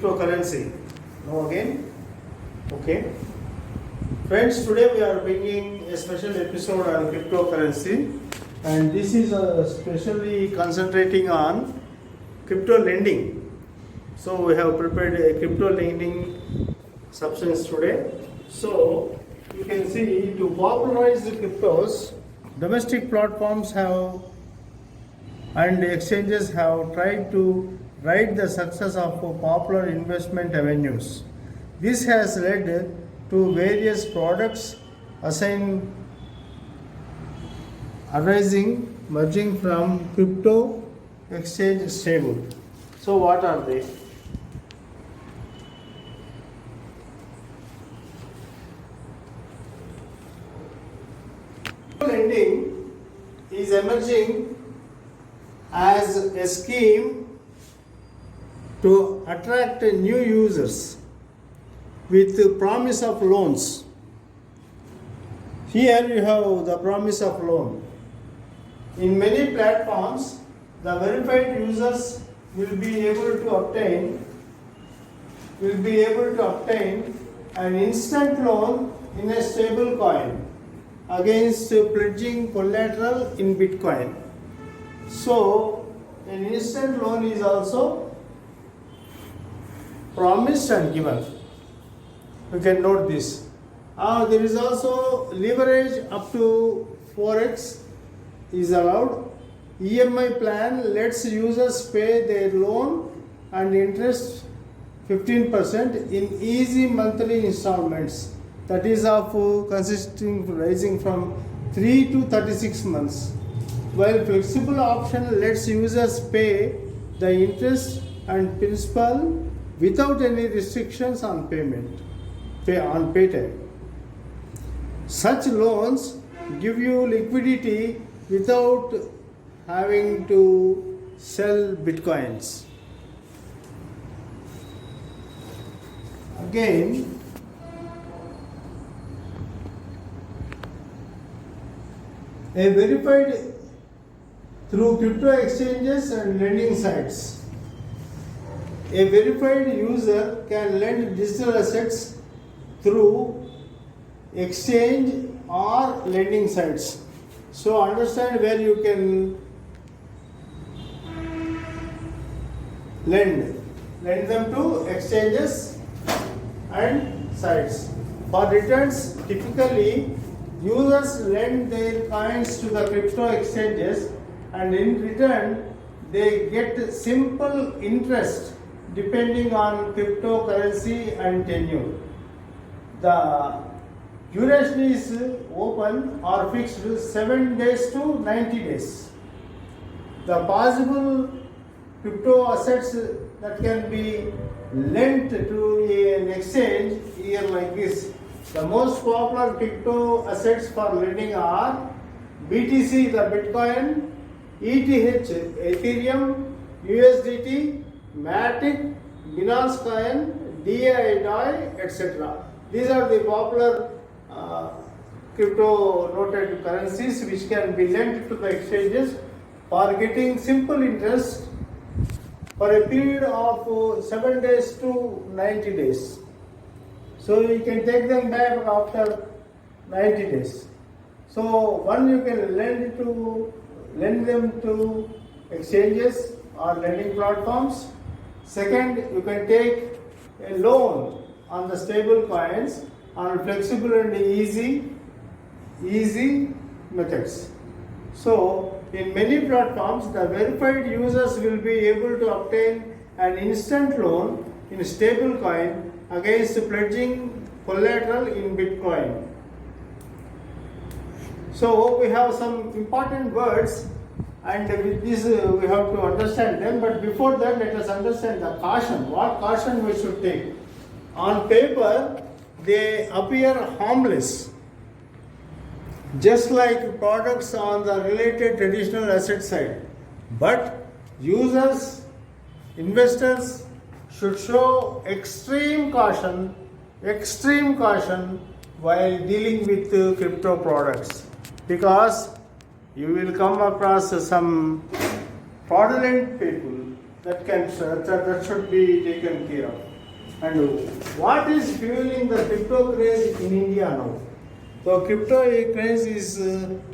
cryptocurrency. Now again, okay. Friends, today we are bringing a special episode on cryptocurrency, and this is especially concentrating on crypto lending. So we have prepared a crypto lending substance today. So you can see, to popularize the cryptos, domestic platforms have and exchanges have tried to ride the success of popular investment avenues. This has led to various products arising, merging from crypto exchange stable. So what are they? Lending is emerging as a scheme to attract new users with the promise of loans. Here you have the promise of loan. In many platforms, the verified users will be able to obtain an instant loan in a stable coin against pledging collateral in Bitcoin. So, an instant loan is also promised and given. You can note this. There is also leverage up to 4x is allowed. EMI plan lets users pay their loan and interest 15% in easy monthly installments, that is rising from 3 to 36 months. While flexible option lets users pay the interest and principal without any restrictions on pay time. Such loans give you liquidity without having to sell bitcoins. Again, a verified through crypto exchanges and lending sites. A verified user can lend digital assets through exchange or lending sites. So understand where you can lend them to exchanges and sites. For returns, typically users lend their coins to the crypto exchanges, and in return they get simple interest depending on cryptocurrency and tenure. The duration is open or fixed 7 days to 90 days. The possible crypto assets that can be lent to an exchange here like this. The most popular crypto assets for lending are BTC, the Bitcoin, ETH, Ethereum, USDT, Matic, Binance Coin, DAI, etc. These are the popular crypto noted currencies which can be lent to the exchanges for getting simple interest for a period of 7 days to 90 days. So you can take them back after 90 days. So one, you can lend them to exchanges or lending platforms. Second, you can take a loan on the stable coins on flexible and easy methods. So in many platforms, the verified users will be able to obtain an instant loan in stable coin against pledging collateral in Bitcoin. So we have some important words, and with this we have to understand them. But before that, let us understand the caution. What caution we should take? On paper, they appear harmless, just like products on the related traditional asset side. But investors should show extreme caution while dealing with crypto products, because you will come across some fraudulent people that should be taken care of. And what is fueling the crypto craze in India now? So crypto craze is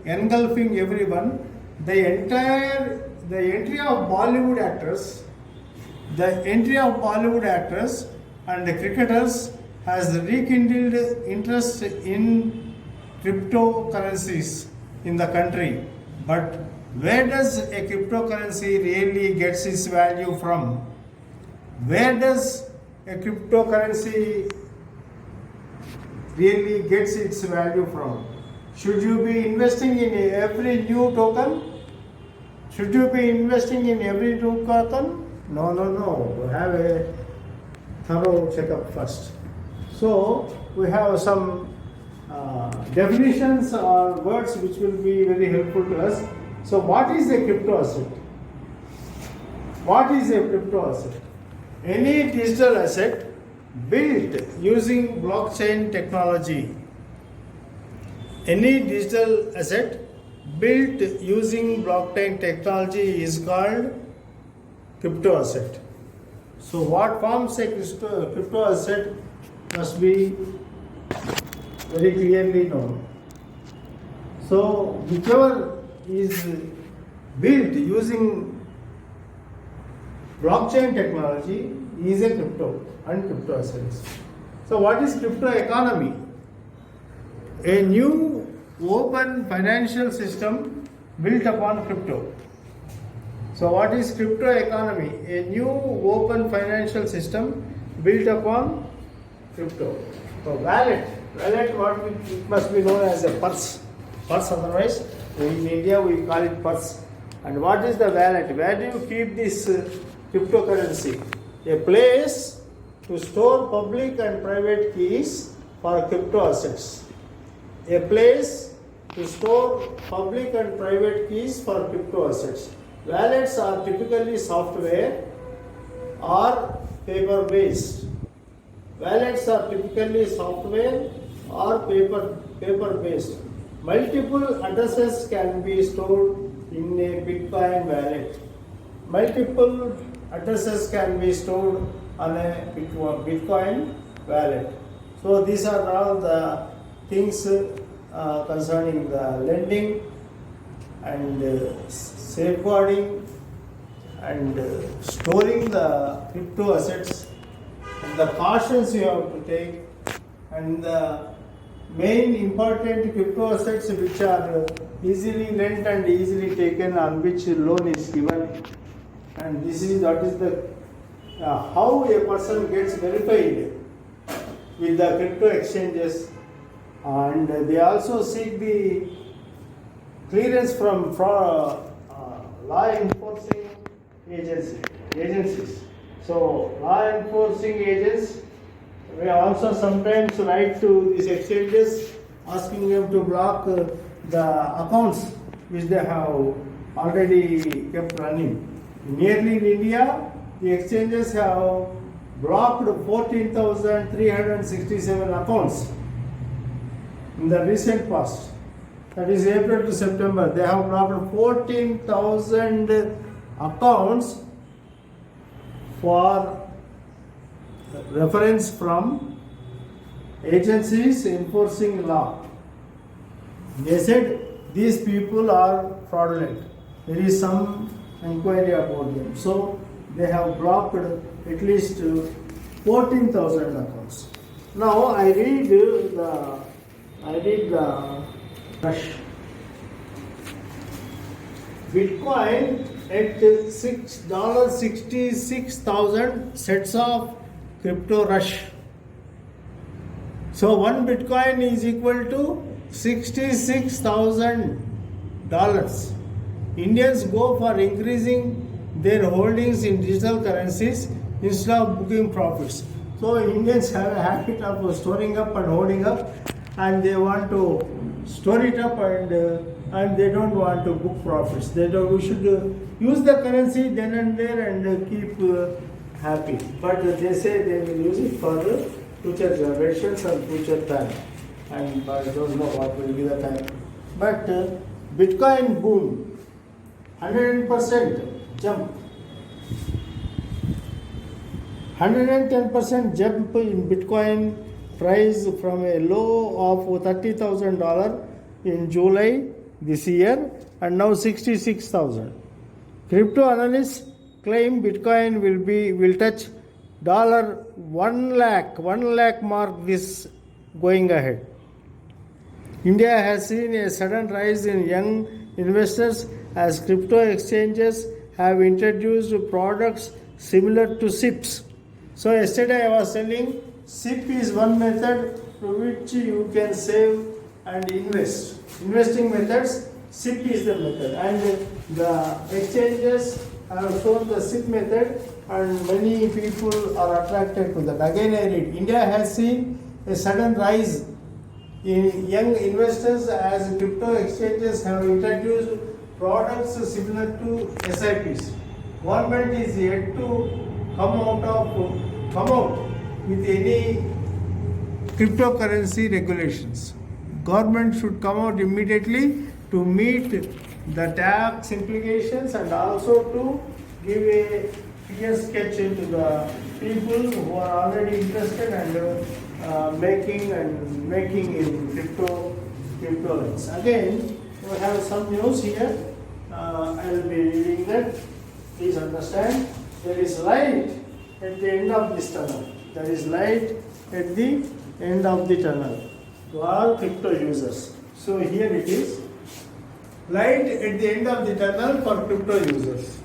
engulfing everyone. The entry of Bollywood actors, and the cricketers has rekindled interest in cryptocurrencies in the country. But where does a cryptocurrency really gets its value from? Where does a cryptocurrency really gets its value from? Should you be investing in every new token? Should you be investing in every new token? No. We have a thorough checkup first. So we have some definitions or words which will be very helpful to us. So what is a crypto asset? What is a crypto asset? Any digital asset built using blockchain technology. Any digital asset built using blockchain technology is called crypto asset. So what forms a crypto asset must be very clearly known. So whichever is built using blockchain technology is a crypto and crypto assets. So what is crypto economy? A new open financial system built upon crypto. So what is crypto economy? A new open financial system built upon crypto. So wallet what it must be known as a purse. Otherwise in India we call it purse. And what is the wallet? Where do you keep this cryptocurrency? A place to store public and private keys for crypto assets. A place to store public and private keys for crypto assets. Wallets are typically software or paper based. Multiple addresses can be stored in a Bitcoin wallet. Multiple addresses can be stored on a Bitcoin wallet. So these are all the things concerning the lending and safeguarding and storing the crypto assets, and the cautions you have to take, and the main important crypto assets which are easily lent and easily taken, on which loan is given. And that is the how a person gets verified with the crypto exchanges, and they also seek the clearance from law enforcing agencies. So law enforcing agents may also sometimes write to these exchanges asking them to block the accounts which they have already kept running. Nearly in India, the exchanges have blocked 14,367 accounts in the recent past. That is April to September. They have blocked 14,000 accounts for reference from agencies enforcing law. They said these people are fraudulent. There is some inquiry about them. So they have blocked at least 14,000 accounts. Now I read the rush. Bitcoin at $66,000 sets off crypto rush. So one Bitcoin is equal to $66,000. Indians go for increasing their holdings in digital currencies instead of booking profits. So Indians have a habit of storing up and holding up, and they want to store it up and they don't want to book profits. We should use the currency then and there and keep happy. But they say they will use it for the future generations and future time. And I don't know what will be the time. But Bitcoin boom, 100% jump. 110% jump in Bitcoin price from a low of $30,000 in July this year and now 66,000. Crypto analysts claim Bitcoin will touch $1 lakh mark this going ahead. India has seen a sudden rise in young investors as crypto exchanges have introduced products similar to SIPs. So yesterday I was telling SIP is one method through which you can save and invest. Investing methods, SIP is the method, and the exchanges have shown the SIP method and many people are attracted to that. Again I read, India has seen a sudden rise in young investors as crypto exchanges have introduced products similar to SIPs. Government is yet to come out with any cryptocurrency regulations. Government should come out immediately to meet the tax implications and also to give a clear sketch into the people who are already interested and making in crypto loans. Again, we have some news here. I will be reading that. Please understand, there is light at the end of this tunnel. There is light at the end of the tunnel to all crypto users. So here it is, light at the end of the tunnel for crypto users.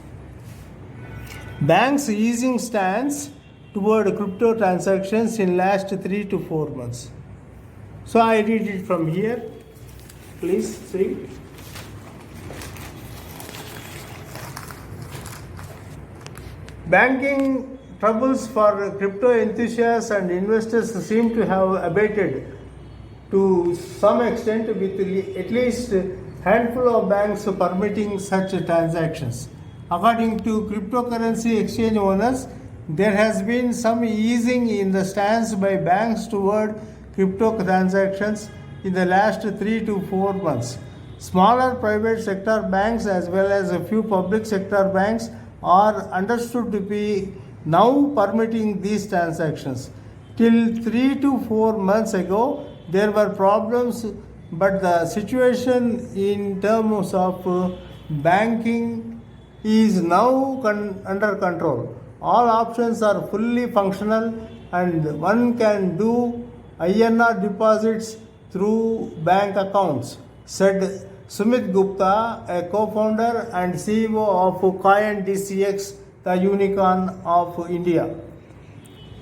Banks easing stance toward crypto transactions in last 3 to 4 months. So I read it from here. Please see. Banking troubles for crypto enthusiasts and investors seem to have abated to some extent, with at least a handful of banks permitting such transactions. According to cryptocurrency exchange owners, there has been some easing in the stance by banks toward crypto transactions in the last 3 to 4 months. Smaller private sector banks as well as a few public sector banks are understood to be now permitting these transactions. Till 3 to 4 months ago, there were problems, but the situation in terms of banking is now under control. All options are fully functional and one can do INR deposits through bank accounts, said Sumit Gupta, a co-founder and CEO of CoinDCX, the unicorn of India.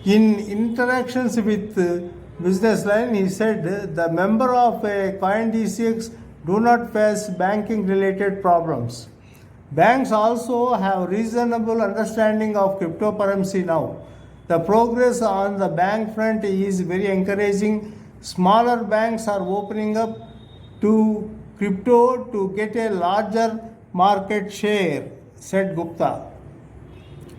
In interactions with Business Line, he said the member of a CoinDCX do not face banking related problems. Banks also have reasonable understanding of cryptocurrency now. The progress on the bank front is very encouraging. Smaller banks are opening up to crypto to get a larger market share, said Gupta.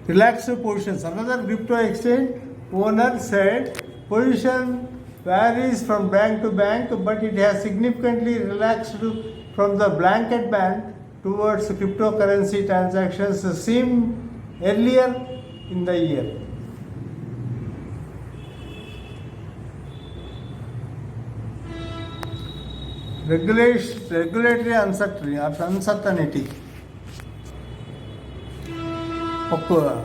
Relaxed positions. Another crypto exchange owner said position varies from bank to bank, but it has significantly relaxed from the blanket ban towards cryptocurrency transactions seen earlier in the year. Regulatory uncertainty.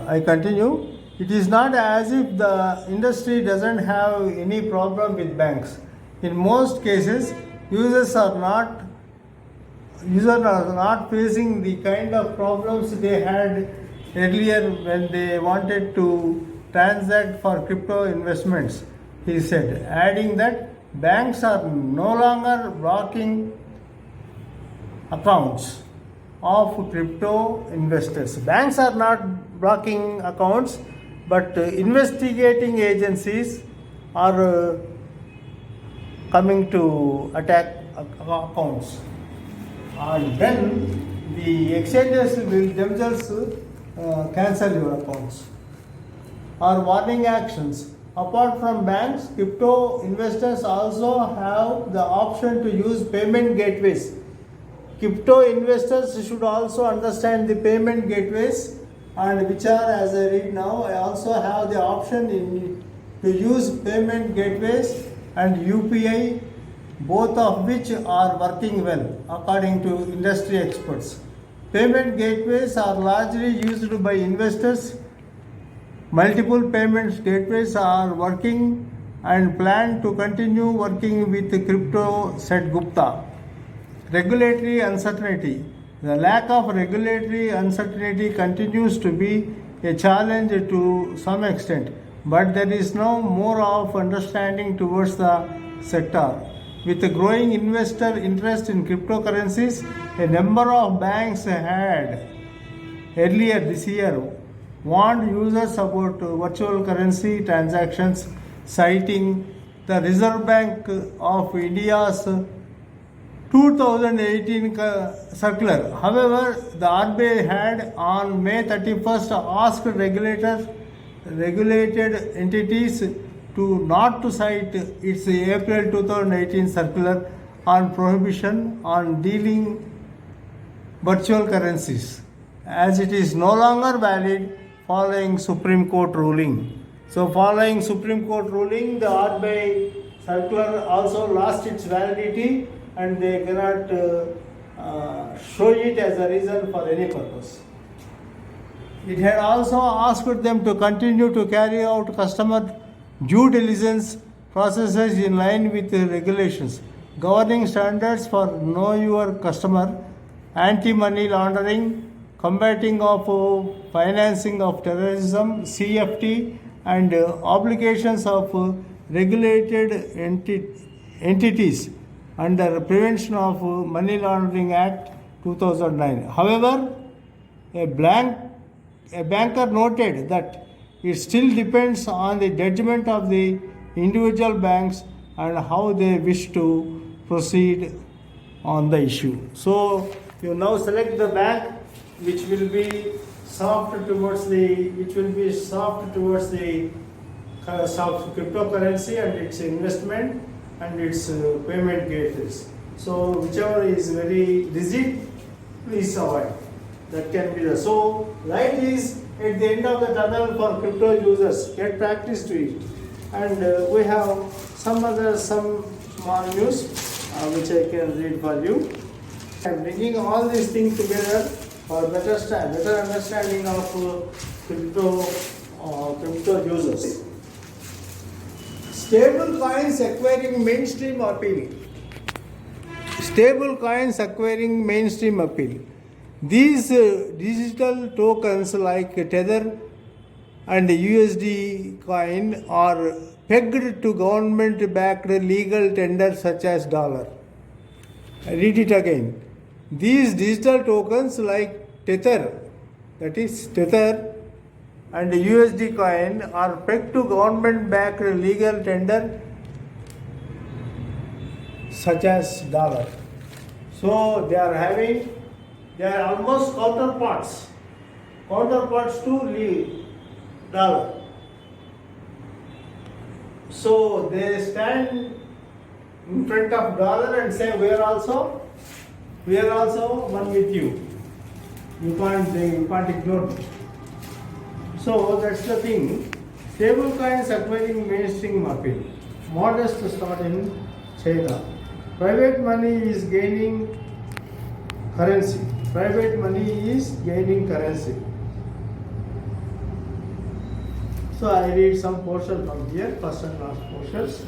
I continue. It is not as if the industry doesn't have any problem with banks. In most cases, users are not facing the kind of problems they had earlier when they wanted to transact for crypto investments, he said, adding that banks are no longer blocking accounts of crypto investors. Banks are not blocking accounts, but investigating agencies are coming to attack accounts. And then the exchanges will themselves cancel your accounts. Or warning actions. Apart from banks, crypto investors also have the option to use payment gateways. Crypto investors should also understand the payment gateways and which are, as I read now, I also have the option to use payment gateways and UPI, both of which are working well according to industry experts. Payment gateways are largely used by investors. Multiple payment gateways are working and plan to continue working with crypto, said Gupta. Regulatory uncertainty. The lack of regulatory uncertainty continues to be a challenge to some extent, but there is now more of understanding towards the sector. With the growing investor interest in cryptocurrencies, a number of banks had earlier this year warned users about virtual currency transactions, citing the Reserve Bank of India's 2018 circular. However, the RBI had on May 31st asked regulated entities not to cite its April 2018 circular on prohibition on dealing virtual currencies, as it is no longer valid following Supreme Court ruling. So following Supreme Court ruling, the RBI circular also lost its validity and they cannot show it as a reason for any purpose. It had also asked them to continue to carry out customer due diligence processes in line with the regulations, governing standards for know your customer, anti-money laundering, combating of financing of terrorism, CFT, and obligations of regulated entities under Prevention of Money Laundering Act 2009. However, a banker noted that it still depends on the judgment of the individual banks and how they wish to proceed on the issue. So you now select the bank which will be soft towards the cryptocurrency and its investment and its payment gateways. So whichever is very rigid, please avoid. That can be the. So light is at the end of the tunnel for crypto users. Get practice to it. And we have some small news which I can read for you. I'm bringing all these things together for better understanding of crypto users. Stable coins acquiring mainstream appeal. Stable coins acquiring mainstream appeal. These digital tokens like Tether and USD coin are pegged to government-backed legal tenders such as dollar. I read it again. These digital tokens like Tether, that is Tether, and USD coin are pegged to government-backed legal tender such as dollar. So they are almost counterparts to dollar. So they stand in front of dollar and say we are also one with you. You can't ignore me. So that's the thing. Stable coins acquiring mainstream appeal. Modest start in China. Private money is gaining currency. So I read some portion from here, first and last portions.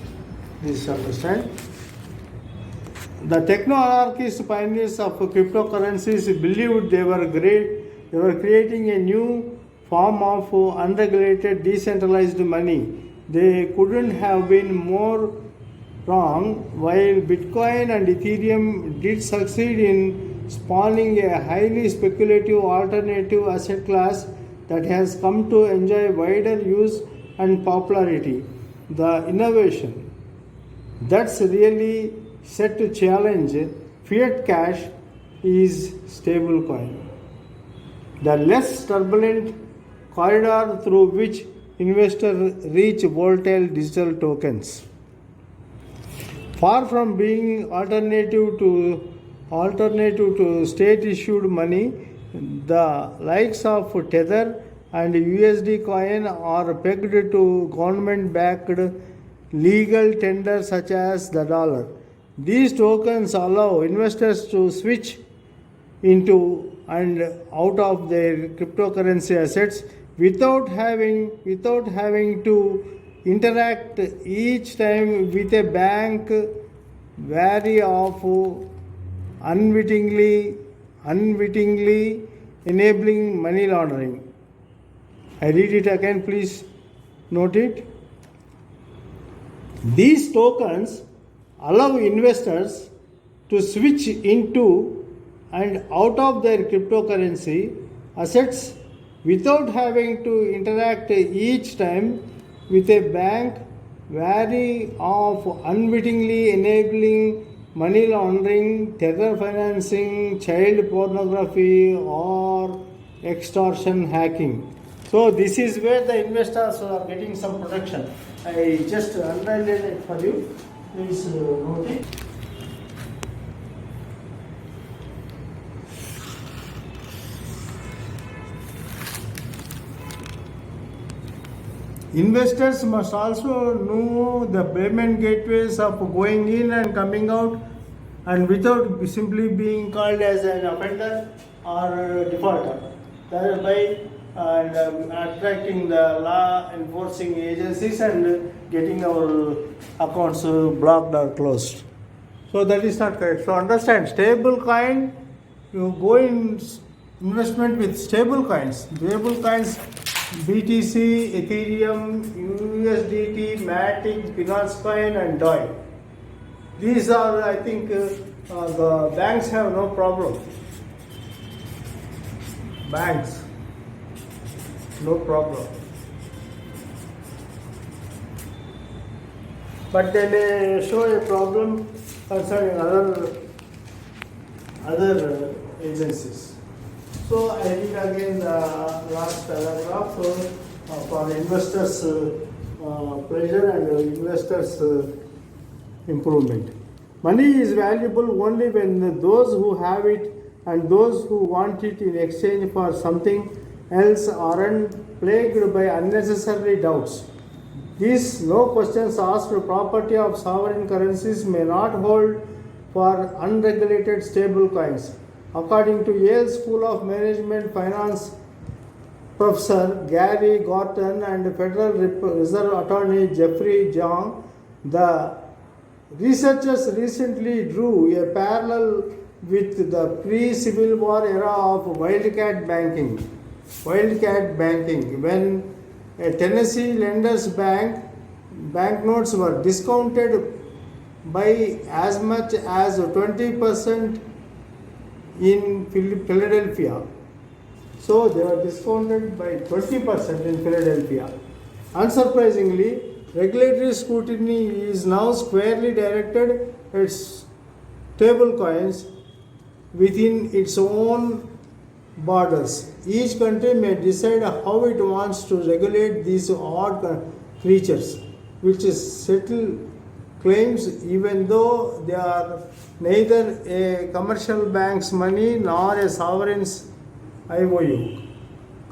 Please understand. The techno-anarchist pioneers of cryptocurrencies believed they were creating a new form of unregulated, decentralized money. They couldn't have been more wrong. While Bitcoin and Ethereum did succeed in spawning a highly speculative alternative asset class that has come to enjoy wider use and popularity, the innovation that's really set to challenge fiat cash is stablecoin, the less turbulent corridor through which investors reach volatile digital tokens. Far from being alternative to state-issued money, The likes of Tether and USD coin are pegged to government-backed legal tender such as the dollar. These tokens allow investors to switch into and out of their cryptocurrency assets without having to interact each time with a bank wary of unwittingly enabling money laundering. I read it again, please note it. These tokens allow investors to switch into and out of their cryptocurrency assets without having to interact each time with a bank wary of unwittingly enabling money laundering, terror financing, child pornography, or extortion hacking. So this is where the investors are getting some protection. I just underlined it for you. Please note it. Investors must also know the payment gateways of going in and coming out, and without simply being called as an offender or defaulter, thereby attracting the law enforcing agencies and getting our accounts blocked or closed. So that is not correct. So understand, stable coin, you go in investment with stable coins. Stable coins, BTC, Ethereum, USDT, Matic, Binance and DOI. These are, I think, the banks have no problem. Banks, no problem. But they may show a problem concerning other agencies. So I read again the last paragraph for investors' pleasure and investors' improvement. Money is valuable only when those who have it and those who want it in exchange for something else aren't plagued by unnecessary doubts. These no questions asked property of sovereign currencies may not hold for unregulated stable coins. According to Yale School of Management Finance Professor Gary Gorton and Federal Reserve Attorney Jeffrey Jong, the researchers recently drew a parallel with the pre-Civil War era of wildcat banking. Wildcat banking, when a Tennessee Lenders Bank banknotes were discounted by as much as 20% in Philadelphia. So they were discounted by 20% in Philadelphia. Unsurprisingly, regulatory scrutiny is now squarely directed at stable coins within its own borders. Each country may decide how it wants to regulate these odd creatures, which settle claims even though they are neither a commercial bank's money nor a sovereign's IOU.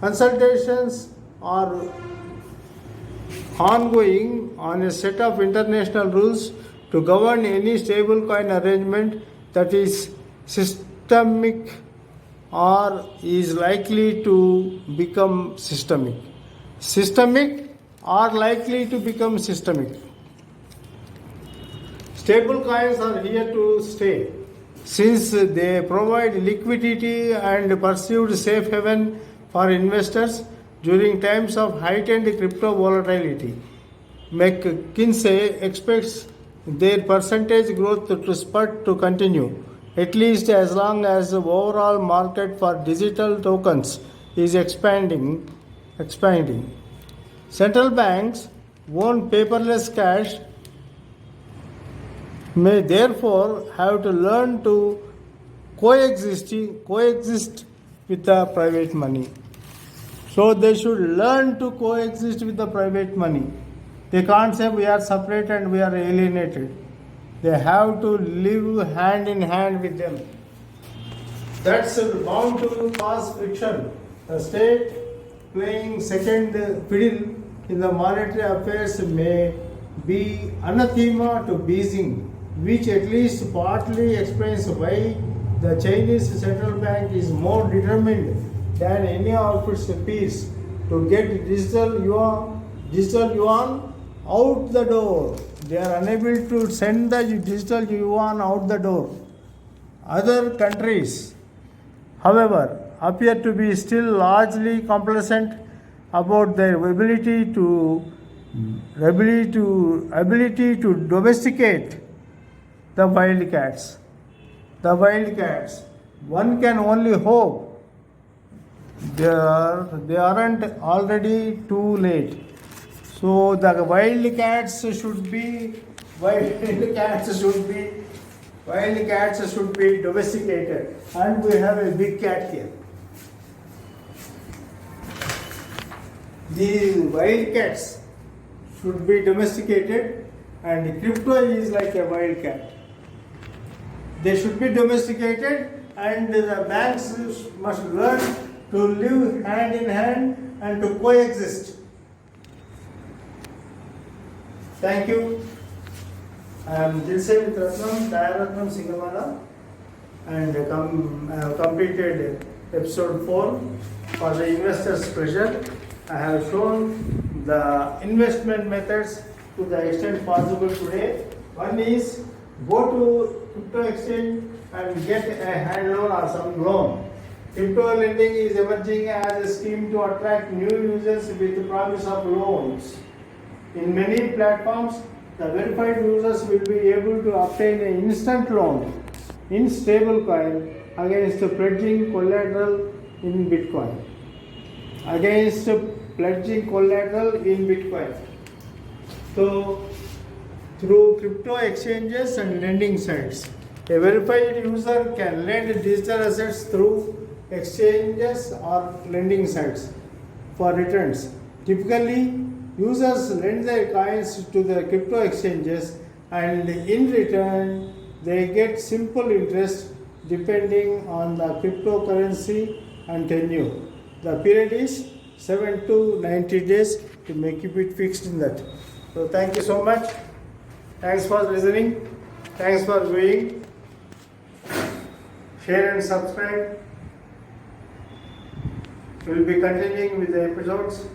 Consultations are ongoing on a set of international rules to govern any stablecoin arrangement that is systemic or is likely to become systemic. Systemic or likely to become systemic. Stable coins are here to stay since they provide liquidity and perceived safe haven for investors during times of heightened crypto volatility. McKinsey expects their percentage growth to spurt to continue, at least as long as the overall market for digital tokens is expanding. Central banks own paperless cash may therefore have to learn to coexist with the private money. So they should learn to coexist with the private money. They can't say we are separate and we are alienated. They have to live hand in hand with them. that's bound to cause friction. The state playing second fiddle in the monetary affairs may be anathema to Beijing, which at least partly explains why the Chinese central bank is more determined than any of its peers to get digital yuan out the door. They are unable to send the digital yuan out the door. Other countries, however, appear to be still largely complacent about their ability to domesticate the wildcats. The wildcats. One can only hope they aren't already too late. So the wildcats should be domesticated, and we have a big cat here. The wildcats should be domesticated, and crypto is like a wildcat. They should be domesticated, and the banks must learn to live hand in hand and to coexist. Thank you. I am Dilseth Ratnam, Dayaratnam Singamala, and I have completed episode 4 for the investor's pressure. I have shown the investment methods to the extent possible today. One is go to crypto exchange and get a hand loan or some loan. Crypto lending is emerging as a scheme to attract new users with the promise of loans. In many platforms, the verified users will be able to obtain an instant loan in stablecoin against pledging collateral in Bitcoin. So, through crypto exchanges and lending sites, a verified user can lend digital assets through exchanges or lending sites for returns. Typically, users lend their coins to the crypto exchanges, and in return, they get simple interest depending on the cryptocurrency and tenure. The period is 7 to 90 days to make it fixed in that. So thank you so much. Thanks for listening. Thanks for viewing. Share and subscribe. We will be continuing with the episodes,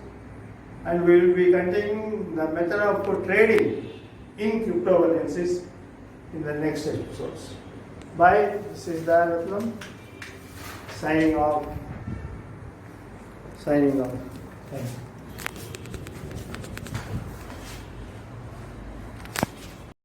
and we will be continuing the method of trading in cryptocurrencies in the next episodes. Bye. This is Dayaratnam signing off. Thank you.